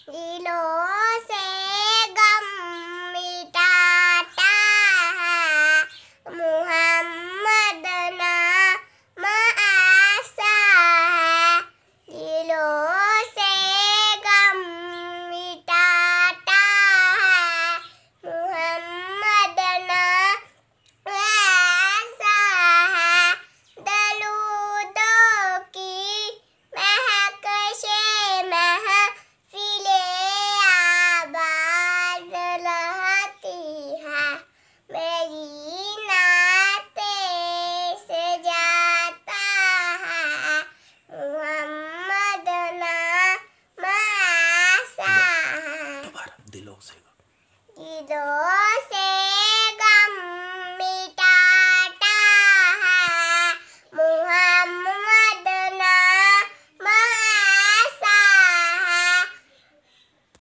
दिलों से गम मिटाता है, मोहम्मद नाम ऐसा है। दिलों से गम मिटाता है, मोहम्मद नाम ऐसा है। दलूदों की महक से महफिले आबाद रहती है, मेरी नाते से जाता है, मोहम्मद नाम ऐसा है। दिलों से दिलों से